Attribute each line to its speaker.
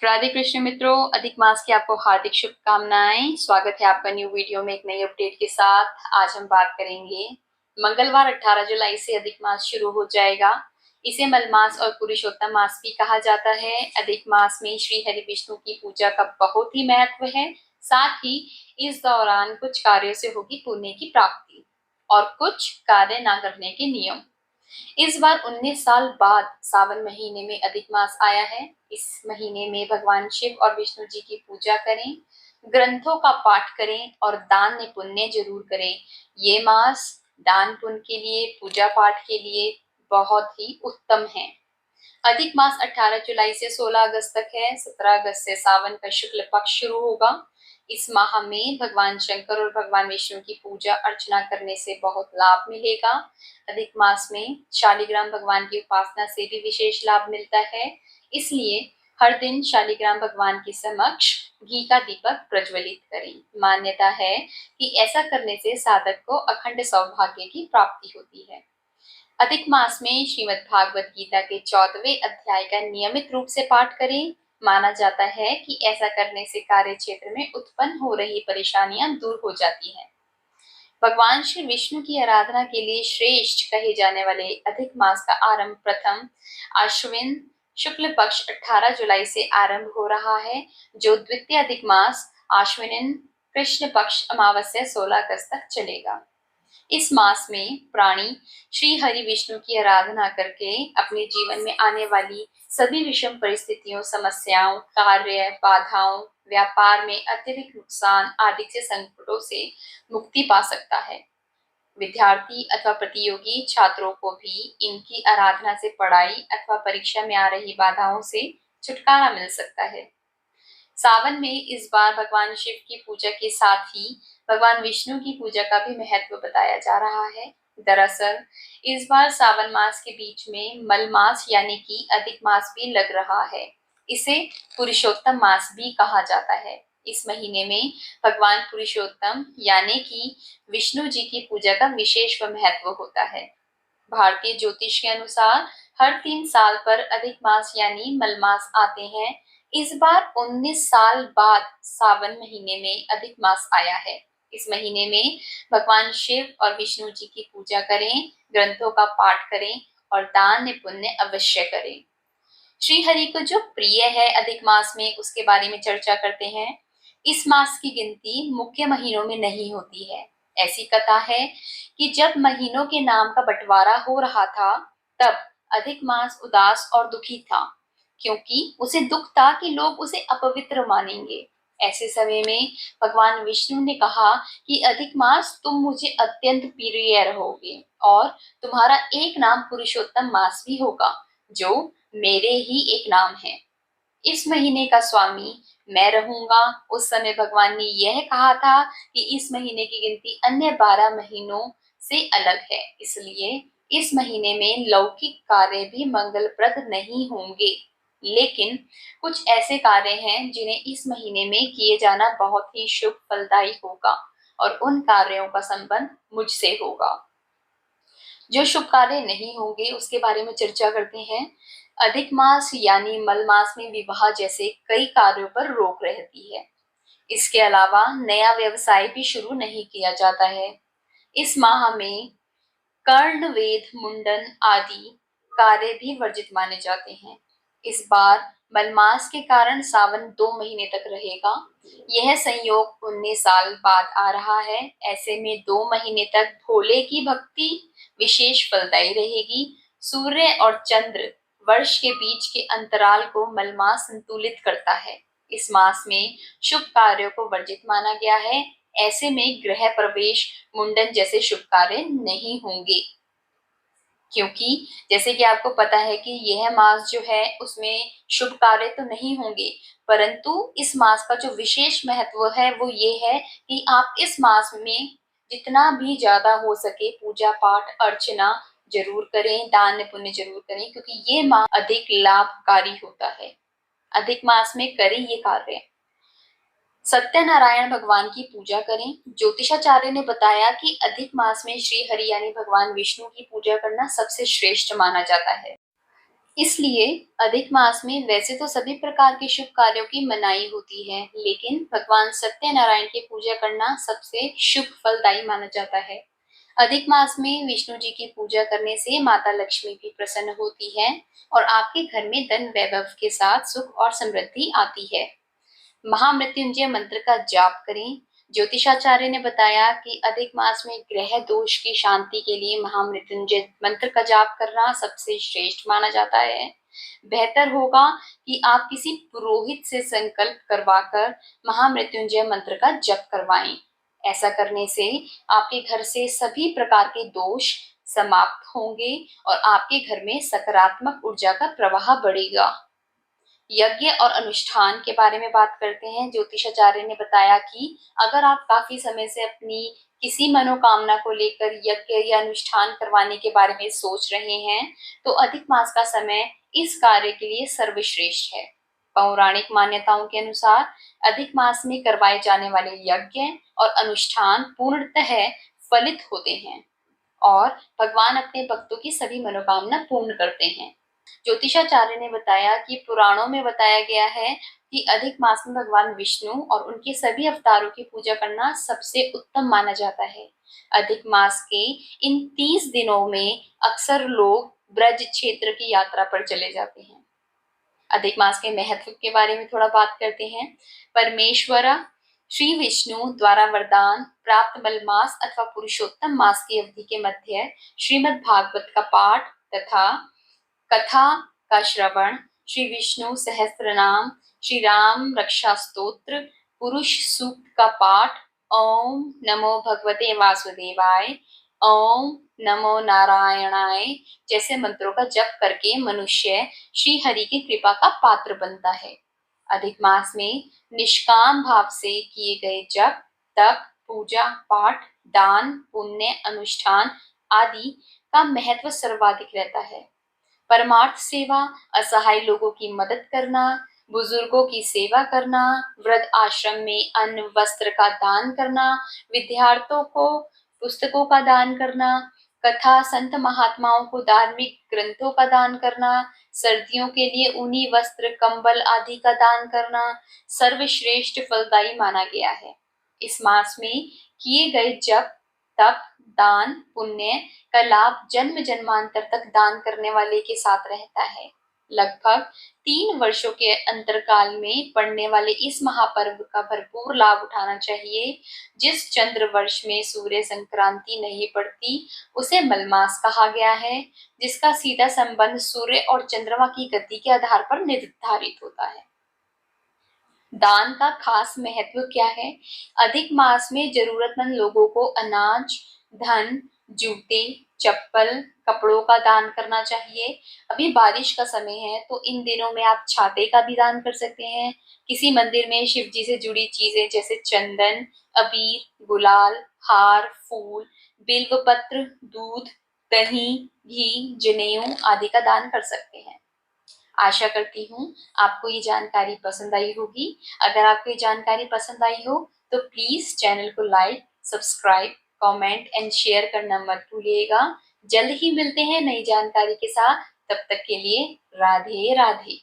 Speaker 1: राधे कृष्ण मित्रों, अधिक मास की आपको हार्दिक शुभकामनाएं। स्वागत है आपका न्यू वीडियो में एक नई अपडेट के साथ। आज हम बात करेंगे मंगलवार 18 जुलाई से अधिक मास शुरू हो जाएगा। इसे मलमास और पुरुषोत्तम मास भी कहा जाता है। अधिक मास में श्री हरि विष्णु की पूजा का बहुत ही महत्व है। साथ ही इस दौरान कुछ कार्यों से होगी पुण्य की प्राप्ति और कुछ कार्य न करने के नियम। इस बार 19 साल बाद सावन महीने में अधिक मास आया है। इस महीने में भगवान शिव और विष्णु जी की पूजा करें, ग्रंथों का पाठ करें और दान पुण्य जरूर करें। ये मास दान पुण्य के लिए, पूजा पाठ के लिए बहुत ही उत्तम है। अधिक मास 18 जुलाई से 16 अगस्त तक है। 17 अगस्त से सावन का शुक्ल पक्ष शुरू होगा। इस माह में भगवान शंकर और भगवान विष्णु की पूजा अर्चना करने से बहुत लाभ मिलेगा। अधिक मास में शालिग्राम भगवान की उपासना से भी विशेष लाभ मिलता है। इसलिए हर दिन शालिग्राम भगवान के समक्ष घी का दीपक प्रज्वलित करें। मान्यता है कि ऐसा करने से साधक को अखंड सौभाग्य की प्राप्ति होती है। अधिक मास में श्रीमद् भागवत गीता के 14वें अध्याय का नियमित रूप से पाठ करें। माना जाता है कि ऐसा करने से कार्य क्षेत्र में उत्पन्न हो रही परेशानियां दूर हो जाती हैं। भगवान श्री विष्णु की आराधना के लिए श्रेष्ठ कहे जाने वाले अधिक मास का आरंभ प्रथम आश्विन शुक्ल पक्ष 18 जुलाई से आरंभ हो रहा है, जो द्वितीय अधिक मास आश्विन कृष्ण पक्ष अमावस्या 16 अगस्त तक चलेगा। इस मास में प्राणी श्री हरि विष्णु की आराधना करके अपने जीवन में आने वाली सभी विषम परिस्थितियों, समस्याओं, कार्य बाधाओं, व्यापार में अतिरिक्त नुकसान आदि से संकटों से मुक्ति पा सकता है। विद्यार्थी अथवा प्रतियोगी छात्रों को भी इनकी आराधना से पढ़ाई अथवा परीक्षा में आ रही बाधाओं से छुटकारा मिल सकता है। सावन में इस बार भगवान शिव की पूजा के साथ ही भगवान विष्णु की पूजा का भी महत्व बताया जा रहा है। दरअसल इस बार सावन मास के बीच में मल मास यानी कि अधिक मास भी लग रहा है। इसे पुरुषोत्तम मास भी कहा जाता है। इस महीने में भगवान पुरुषोत्तम यानी कि विष्णु जी की पूजा का विशेष महत्व होता है। भारतीय ज्योतिष के अनुसार हर 3 साल पर अधिक मास यानी मलमास आते हैं। इस बार 19 साल बाद सावन महीने में अधिक मास आया है। इस महीने में भगवान शिव और विष्णु जी की पूजा करें, ग्रंथों का पाठ करें और दान पुण्य अवश्य करें। श्री हरि को जो प्रिय है अधिक मास में, उसके बारे में चर्चा करते हैं। इस मास की गिनती मुख्य महीनों में नहीं होती है। ऐसी कथा है कि जब महीनों के नाम का बंटवारा हो रहा था, तब अधिक मास उदास और दुखी था, क्योंकि उसे दुख था कि लोग उसे अपवित्र मानेंगे। ऐसे समय में भगवान विष्णु ने कहा कि अधिक मास तुम मुझे अत्यंत प्रिय रहोगे और तुम्हारा एक नाम पुरुषोत्तम मास भी होगा, जो मेरे ही एक नाम है। इस महीने का स्वामी मैं रहूंगा। उस समय भगवान ने यह कहा था कि इस महीने की गिनती अन्य 12 महीनों से अलग है, इसलिए इस महीने में लौकिक कार्य भी मंगलप्रद नहीं होंगे। लेकिन कुछ ऐसे कार्य हैं जिन्हें इस महीने में किए जाना बहुत ही शुभ फलदायी होगा और उन कार्यों का संबंध मुझसे होगा। जो शुभ कार्य नहीं होंगे उसके बारे में चर्चा करते हैं। अधिक मास यानी मल मास में विवाह जैसे कई कार्यों पर रोक रहती है। इसके अलावा नया व्यवसाय भी शुरू नहीं किया जाता है। इस माह में कर्ण, वेद, मुंडन आदि कार्य भी वर्जित माने जाते हैं। इस बार मलमास के कारण सावन 2 महीने तक रहेगा। यह संयोग 19 साल बाद आ रहा है। ऐसे में 2 महीने तक भोले की भक्ति विशेष फलदायी रहेगी। सूर्य और चंद्र वर्ष के बीच के अंतराल को मलमास संतुलित करता है। इस मास में शुभ कार्यों को वर्जित माना गया है। ऐसे में गृह प्रवेश, मुंडन जैसे शुभ कार्य नहीं होंगे, क्योंकि जैसे कि आपको पता है कि यह मास जो है उसमें शुभ कार्य तो नहीं होंगे, परंतु इस मास का जो विशेष महत्व है वो ये है कि आप इस मास में जितना भी ज्यादा हो सके पूजा पाठ अर्चना जरूर करें, दान पुण्य जरूर करें, क्योंकि ये मास अधिक लाभकारी होता है। अधिक मास में करें ये कार्य। सत्यनारायण भगवान की पूजा करें। ज्योतिषाचार्य ने बताया कि अधिक मास में श्री हरि यानी भगवान विष्णु की पूजा करना सबसे श्रेष्ठ माना जाता है। इसलिए अधिक मास में वैसे तो सभी प्रकार के शुभ कार्यों की मनाही होती है, लेकिन भगवान सत्यनारायण की पूजा करना सबसे शुभ फलदायी माना जाता है। अधिक मास में विष्णु जी की पूजा करने से माता लक्ष्मी भी प्रसन्न होती है और आपके घर में धन वैभव के साथ सुख और समृद्धि आती है। महामृत्युंजय मंत्र का जाप करें। ज्योतिषाचार्य ने बताया कि अधिक मास में ग्रह दोष की शांति के लिए महामृत्युंजय मंत्र का जाप करना सबसे श्रेष्ठ माना जाता है। बेहतर होगा कि आप किसी पुरोहित से संकल्प करवाकर महामृत्युंजय मंत्र का जप करवाएं। ऐसा करने से आपके घर से सभी प्रकार के दोष समाप्त होंगे और आपके घर में सकारात्मक ऊर्जा का प्रवाह बढ़ेगा। यज्ञ और अनुष्ठान के बारे में बात करते हैं। ज्योतिषाचार्य ने बताया कि अगर आप काफी समय से अपनी किसी मनोकामना को लेकर यज्ञ या अनुष्ठान करवाने के बारे में सोच रहे हैं, तो अधिक मास का समय इस कार्य के लिए सर्वश्रेष्ठ है। पौराणिक मान्यताओं के अनुसार अधिक मास में करवाए जाने वाले यज्ञ और अनुष्ठान पूर्णतः फलित होते हैं और भगवान अपने भक्तों की सभी मनोकामना पूर्ण करते हैं। ज्योतिषाचार्य ने बताया कि पुराणों में बताया गया है कि अधिक मास में भगवान विष्णु और उनके सभी अवतारों की पूजा करना सबसे उत्तम माना जाता है। अधिक मास के इन 30 दिनों में अक्सर लोग ब्रज क्षेत्र की यात्रा पर चले जाते हैं। अधिक मास के महत्व के बारे में थोड़ा बात करते हैं। परमेश्वर श्री विष्णु द्वारा वरदान प्राप्त मलमास अथवा पुरुषोत्तम मास की अवधि के मध्य श्रीमद् भागवत का पाठ तथा कथा का श्रवण, श्री विष्णु सहस्त्र नाम, श्री राम रक्षा स्तोत्र, पुरुष सूक्त का पाठ, ओम नमो भगवते वासुदेवाय, ओम नमो नारायणाय जैसे मंत्रों का जप करके मनुष्य श्री हरि की कृपा का पात्र बनता है। अधिक मास में निष्काम भाव से किए गए जप, तप, पूजा पाठ, दान, पुण्य, अनुष्ठान आदि का महत्व सर्वाधिक रहता है। परमार्थ सेवा, असहाय लोगों की मदद करना, बुजुर्गों की सेवा करना, वृद्ध आश्रम में अन्न वस्त्र का दान करना, विद्यार्थियों को पुस्तकों का दान करना, कथा संत महात्माओं को धार्मिक ग्रंथों का दान करना, सर्दियों के लिए ऊनी वस्त्र कंबल आदि का दान करना सर्वश्रेष्ठ फलदायी माना गया है। इस मास में किए गए जप, तप, दान, पुण्य का लाभ जन्म जन्मांतर तक दान करने वाले के साथ रहता है। लगभग 3 वर्षों के अंतरकाल में पड़ने वाले इस महापर्व का भरपूर लाभ उठाना चाहिए। जिस चंद्र वर्ष में सूर्य संक्रांति नहीं पड़ती उसे मलमास कहा गया है, जिसका सीधा संबंध सूर्य और चंद्रमा की गति के आधार पर निर्धारित होता है। दान का खास महत्व क्या है? अधिक मास में जरूरतमंद लोगों को अनाज, धन, जूते, चप्पल, कपड़ों का दान करना चाहिए। अभी बारिश का समय है तो इन दिनों में आप छाते का भी दान कर सकते हैं। किसी मंदिर में शिव जी से जुड़ी चीजें जैसे चंदन, अबीर, गुलाल, हार, फूल, बिल्वपत्र, दूध, दही, घी, जनेऊ आदि का दान कर सकते हैं। आशा करती हूँ आपको ये जानकारी पसंद आई होगी। अगर आपको ये जानकारी पसंद आई हो तो प्लीज चैनल को like, subscribe, comment and share करना मत भूलिएगा। जल्द ही मिलते हैं नई जानकारी के साथ। तब तक के लिए राधे राधे।